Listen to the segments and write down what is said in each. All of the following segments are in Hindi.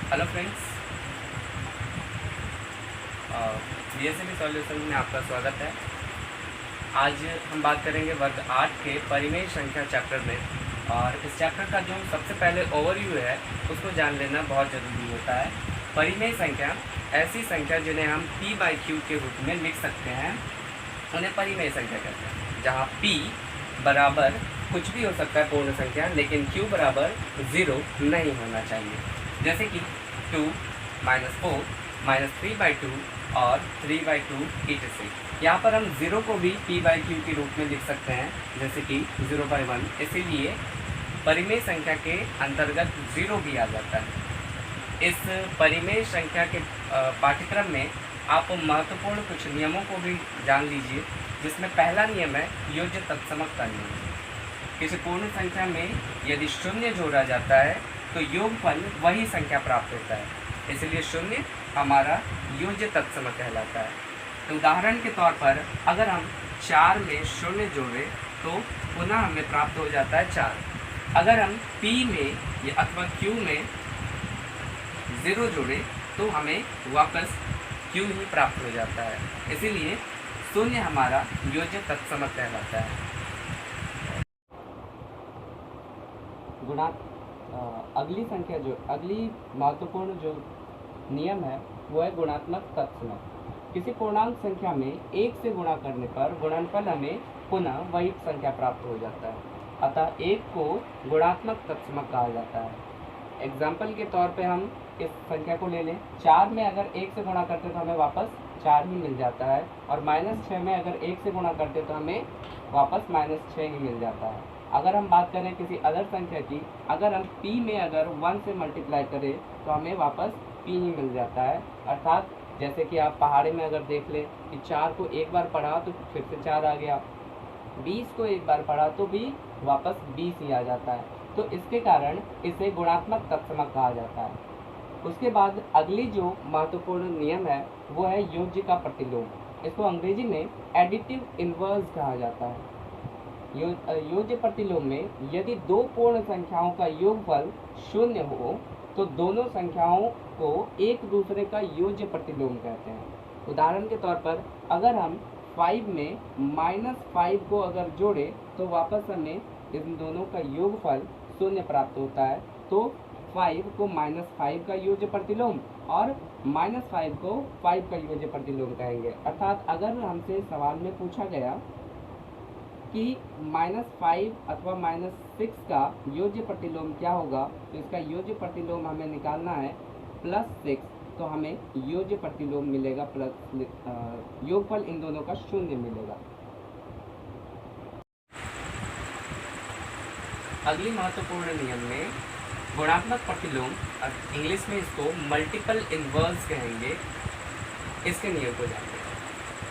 हेलो फ्रेंड्स, बीएसएबी सॉल्यूशन में आपका स्वागत है। आज हम बात करेंगे वर्ग 8 के परिमेय संख्या चैप्टर में। और इस चैप्टर का जो सबसे पहले ओवरव्यू है उसको जान लेना बहुत ज़रूरी होता है। परिमेय संख्या ऐसी संख्या जिन्हें हम p/q के रूप में लिख सकते हैं, उन्हें परिमेय संख्या कहते हैं। जहाँ p बराबर कुछ भी हो सकता है पूर्ण संख्या, लेकिन q बराबर 0 नहीं होना चाहिए। जैसे कि 2, -4, -3/2 और 3/2 etc। यहाँ पर हम 0 को भी p/q के रूप में लिख सकते हैं, जैसे कि 0/1। इसीलिए परिमेय संख्या के अंतर्गत 0 भी आ जाता है। इस परिमेय संख्या के पाठ्यक्रम में आप महत्वपूर्ण कुछ नियमों को भी जान लीजिए, जिसमें पहला नियम है योज्य तत्समक का नियम। किसी पूर्ण संख्या में यदि शून्य जोड़ा जाता है तो योगफल वही संख्या प्राप्त होता है, इसलिए शून्य हमारा योज्य तत्समक कहलाता है। तो उदाहरण के तौर पर अगर हम 4 में शून्य जोड़ें तो पुनः हमें प्राप्त हो जाता है 4। अगर हम p में अथवा q में 0 जोड़ें तो हमें वापस q ही प्राप्त हो जाता है, इसीलिए शून्य हमारा योज्य तत्समक कहलाता है। अगली महत्वपूर्ण जो नियम है वो है गुणात्मक तत्समक। किसी पूर्णांक संख्या में 1 से गुणा करने पर गुणनफल हमें पुनः वही संख्या प्राप्त हो जाता है, अतः 1 को गुणात्मक तत्समक कहा जाता है। एग्जाम्पल के तौर पे हम इस संख्या को ले लें। 4 में अगर 1 से गुणा करते तो हमें वापस 4 ही मिल जाता है, और -6 में अगर 1 से गुणा करते तो हमें वापस -6 ही मिल जाता है। अगर हम बात करें किसी अदर संख्या की, अगर हम p में अगर 1 से मल्टीप्लाई करें तो हमें वापस p ही मिल जाता है। अर्थात जैसे कि आप पहाड़ी में अगर देख लें कि 4 को एक बार पढ़ा तो फिर से 4 आ गया, 20 को एक बार पढ़ा तो भी वापस 20 ही आ जाता है। तो इसके कारण इसे गुणात्मक तत्समक कहा जाता है। उसके बाद अगली जो महत्वपूर्ण नियम है वो है योज्य का प्रतिलोम। इसको अंग्रेजी में एडिटिव इनवर्स कहा जाता है। योज्य प्रतिलोम में यदि दो पूर्ण संख्याओं का योगफल 0 हो तो दोनों संख्याओं को एक दूसरे का योज्य प्रतिलोम कहते हैं। उदाहरण के तौर पर अगर हम 5 में -5 को अगर जोड़ें तो वापस हमें इन दोनों का योगफल 0 प्राप्त होता है। तो 5 को -5 का योज्य प्रतिलोम और -5 को 5 का योज्य प्रतिलोम कहेंगे। अर्थात अगर हमसे सवाल में पूछा गया कि -5 अथवा -6 का योज्य प्रतिलोम क्या होगा, तो इसका योज्य प्रतिलोम हमें निकालना है +6, तो हमें योज्य प्रतिलोम मिलेगा योगफल इन दोनों का 0 मिलेगा। अगली महत्वपूर्ण नियम में गुणात्मक प्रतिलोम, इंग्लिश में इसको मल्टीपल इनवर्स कहेंगे, इसके नियम को जानते हैं।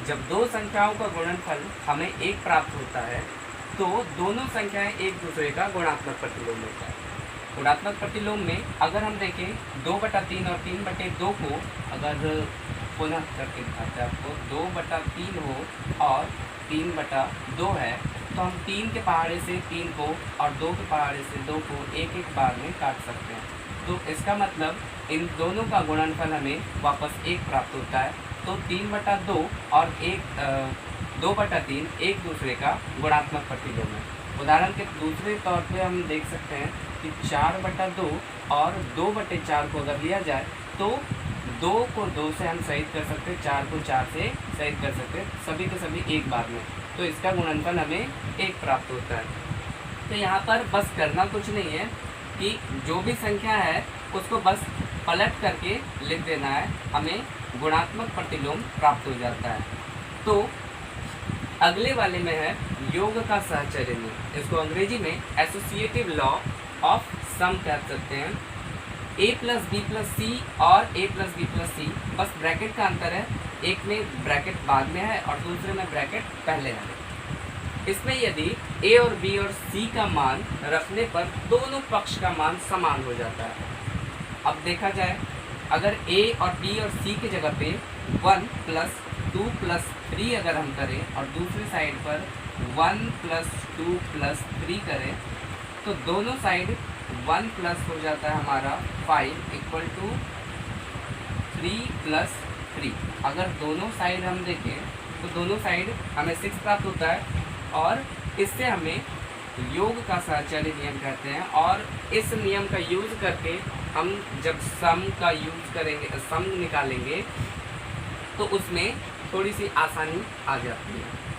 जब दो संख्याओं का गुणनफल हमें 1 प्राप्त होता है तो दोनों संख्याएं एक दूसरे का गुणात्मक प्रतिलोम होता है। गुणात्मक प्रतिलोम में अगर हम देखें 2/3 और 3/2 को अगर पुनः करके दिखाते हैं आपको, 2/3 हो और 3/2 है तो हम 3 के पहाड़े से 3 को और 2 के पहाड़े से 2 को एक बार में काट सकते हैं। तो इसका मतलब इन दोनों का गुणनफल हमें वापस 1 प्राप्त होता है। तो 3/2 और 2/3 एक दूसरे का गुणात्मक प्रतिलोम है। उदाहरण के दूसरे तौर पे हम देख सकते हैं कि 4/2 और 2/4 को अगर लिया जाए तो 2 को 2 से हम शहीद कर सकते हैं, 4 को 4 से शहीद कर सकते हैं, सभी के सभी एक बार में। तो इसका गुणनफल हमें 1 प्राप्त होता है। तो यहाँ पर बस करना कुछ नहीं है कि जो भी संख्या है उसको बस पलट करके लिख देना है, हमें गुणात्मक प्रतिलोम प्राप्त हो जाता है। तो अगले वाले में है योग का सहचर्य नियम। इसको अंग्रेजी में एसोसिएटिव लॉ ऑफ सम कह सकते हैं। a + b + c और a + b + c, बस ब्रैकेट का अंतर है, एक में ब्रैकेट बाद में है और दूसरे में ब्रैकेट पहले है। इसमें यदि a और b और c का मान रखने पर दोनों पक्ष का मान समान हो जाता है। अब देखा जाए, अगर a और b और c की जगह पे 1 + 2 + 3 अगर हम करें और दूसरी साइड पर 1 + 2 + 3 करें तो दोनों साइड 1 प्लस हो जाता है हमारा 5 इक्वल टू 3 प्लस 3। अगर दोनों साइड हम देखें तो दोनों साइड हमें 6 प्राप्त होता है, और इससे हमें योग का साहचर्य नियम कहते हैं। और इस नियम का यूज करके हम जब सम का यूज करेंगे, सम निकालेंगे, तो उसमें थोड़ी सी आसानी आ जाती है।